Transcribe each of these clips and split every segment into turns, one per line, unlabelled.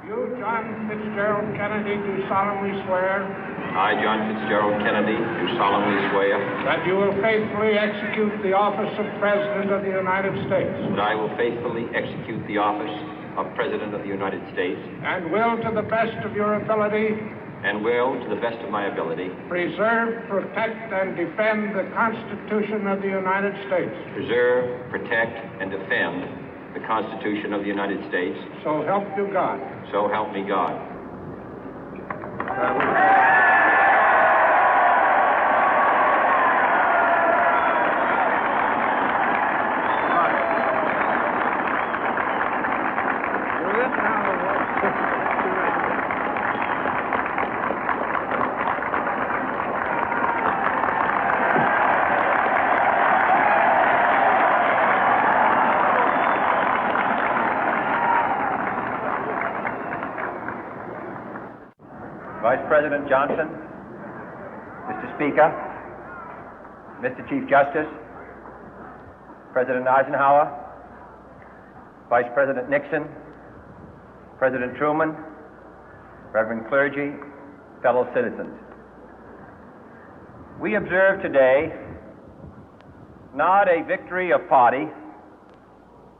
You, John Fitzgerald Kennedy, do solemnly swear.
I, John Fitzgerald Kennedy, do solemnly swear.
That you will faithfully execute the office of President of the United States.
That I will faithfully execute the office of President of the United States.
And will, to the best of your ability.
And will, to the best of my ability.
Preserve, protect, and defend the Constitution of the United States.
Preserve, protect, and defend the Constitution of the United States.
So help you God.
So help me God.
Vice President Johnson, Mr. Speaker, Mr. Chief Justice, President Eisenhower, Vice President Nixon, President Truman, Reverend clergy, fellow citizens. We observe today not a victory of party,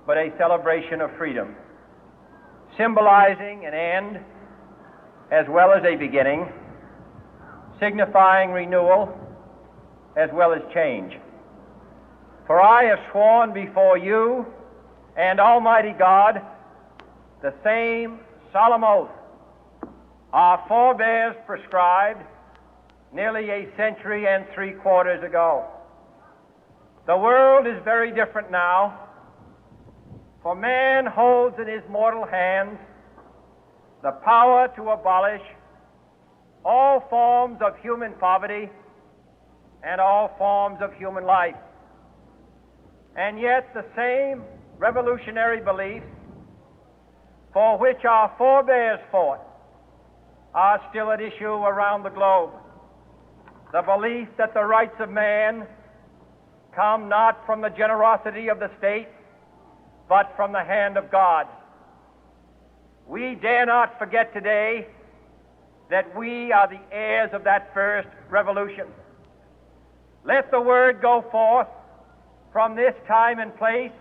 but a celebration of freedom, symbolizing an end as well as a beginning, signifying renewal as well as change. For I have sworn before you and Almighty God the same solemn oath our forebears prescribed nearly a century and 3/4 ago. The world is very different now, for man holds in his mortal hands the power to abolish all forms of human poverty and all forms of human life. And yet the same revolutionary beliefs for which our forebears fought are still at issue around the globe. The belief that the rights of man come not from the generosity of the state, but from the hand of God. We dare not forget today that we are the heirs of that first revolution. Let the word go forth from this time and place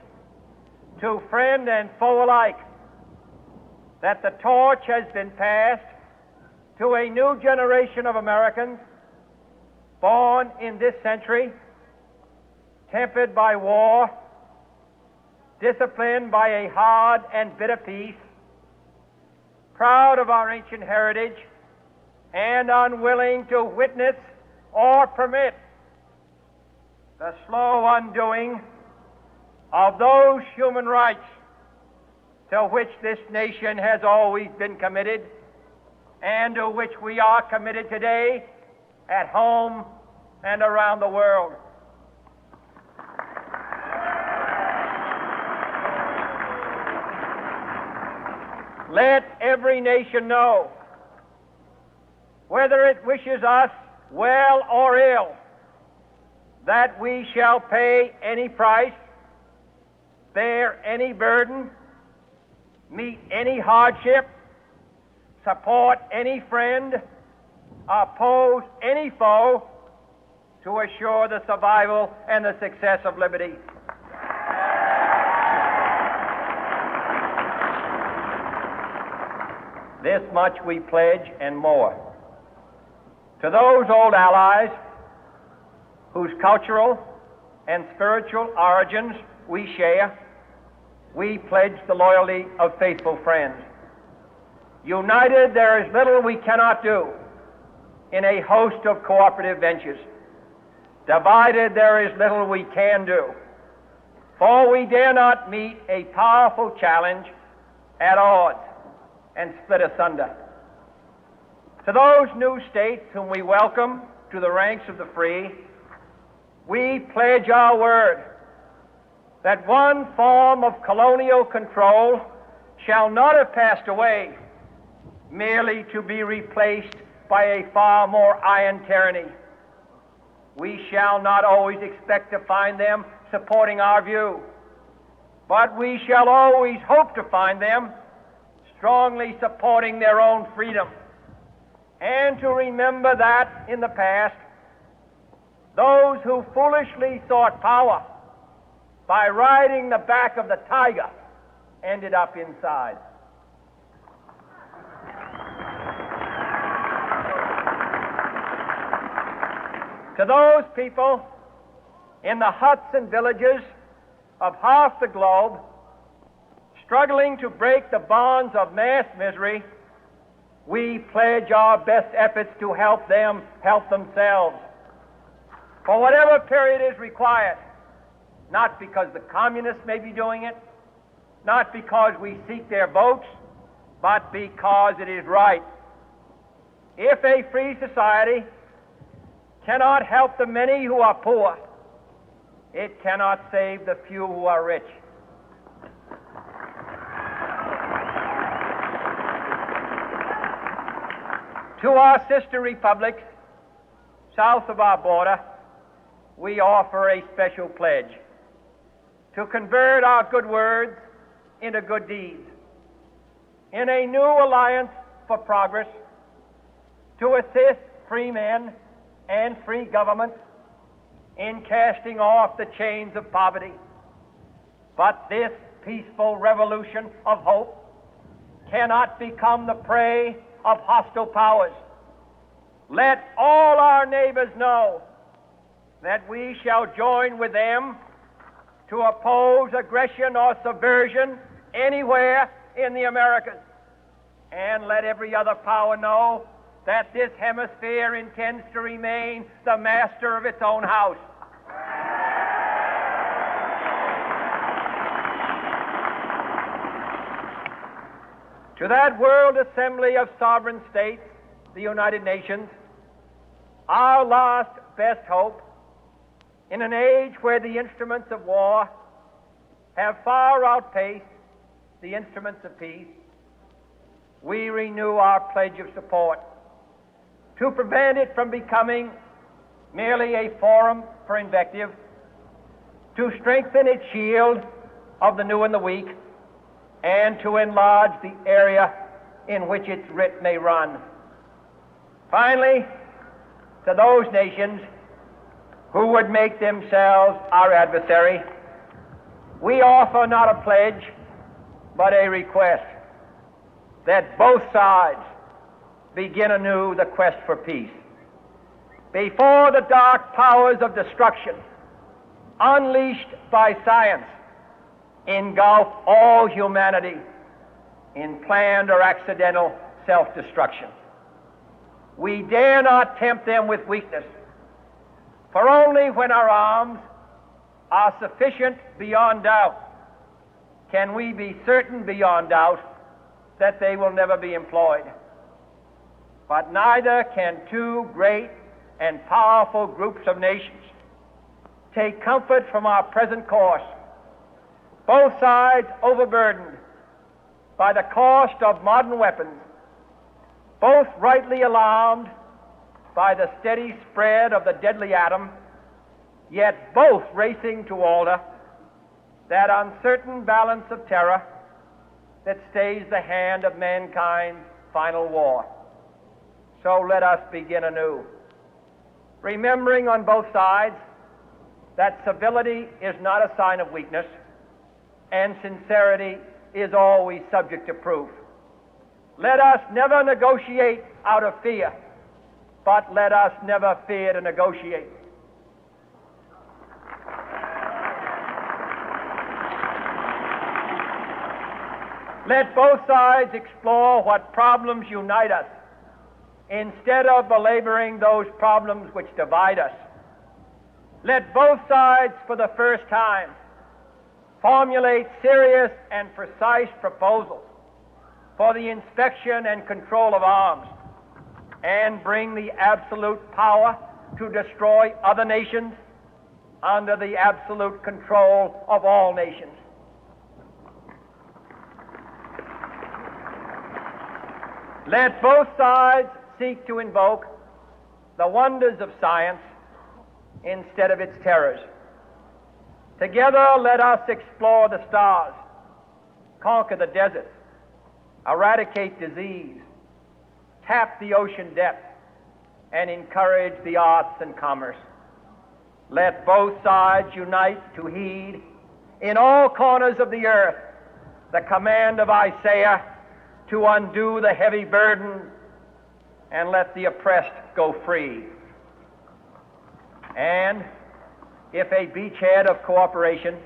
to friend and foe alike that the torch has been passed to a new generation of Americans born in this century, tempered by war, disciplined by a hard and bitter peace, proud of our ancient heritage, and unwilling to witness or permit the slow undoing of those human rights to which this nation has always been committed and to which we are committed today at home and around the world. Let every nation know, whether it wishes us well or ill, that we shall pay any price, bear any burden, meet any hardship, support any friend, oppose any foe to assure the survival and the success of liberty. This much we pledge and more. To those old allies whose cultural and spiritual origins we share, we pledge the loyalty of faithful friends. United, there is little we cannot do in a host of cooperative ventures. Divided, there is little we can do, for we dare not meet a powerful challenge at odds and split asunder. To those new states whom we welcome to the ranks of the free, we pledge our word that one form of colonial control shall not have passed away, merely to be replaced by a far more iron tyranny. We shall not always expect to find them supporting our view, but we shall always hope to find them strongly supporting their own freedom, and to remember that in the past, those who foolishly sought power by riding the back of the tiger ended up inside. To those people in the huts and villages of half the globe struggling to break the bonds of mass misery, we pledge our best efforts to help them help themselves for whatever period is required, not because the communists may be doing it, not because we seek their votes, but because it is right. If a free society cannot help the many who are poor, it cannot save the few who are rich. To our sister republics south of our border, we offer a special pledge to convert our good words into good deeds, in a new alliance for progress, to assist free men and free governments in casting off the chains of poverty. But this peaceful revolution of hope cannot become the prey of hostile powers. Let all our neighbors know that we shall join with them to oppose aggression or subversion anywhere in the Americas. And let every other power know that this hemisphere intends to remain the master of its own house. To that World Assembly of Sovereign States, the United Nations, our last best hope, in an age where the instruments of war have far outpaced the instruments of peace, we renew our pledge of support to prevent it from becoming merely a forum for invective, to strengthen its shield of the new and the weak, and to enlarge the area in which its writ may run. Finally, to those nations who would make themselves our adversary, we offer not a pledge, but a request that both sides begin anew the quest for peace. Before the dark powers of destruction, unleashed by science, engulf all humanity in planned or accidental self-destruction, we dare not tempt them with weakness, for only when our arms are sufficient beyond doubt can we be certain beyond doubt that they will never be employed. But neither can two great and powerful groups of nations take comfort from our present course, both sides overburdened by the cost of modern weapons, both rightly alarmed by the steady spread of the deadly atom, yet both racing to alter that uncertain balance of terror that stays the hand of mankind's final war. So let us begin anew, remembering on both sides that civility is not a sign of weakness, and sincerity is always subject to proof. Let us never negotiate out of fear, but let us never fear to negotiate. Let both sides explore what problems unite us, instead of belaboring those problems which divide us. Let both sides, for the first time, formulate serious and precise proposals for the inspection and control of arms, and bring the absolute power to destroy other nations under the absolute control of all nations. Let both sides seek to invoke the wonders of science instead of its terrors. Together, let us explore the stars, conquer the deserts, eradicate disease, tap the ocean depth, and encourage the arts and commerce. Let both sides unite to heed in all corners of the earth the command of Isaiah to undo the heavy burden and let the oppressed go free. And if a beachhead of cooperation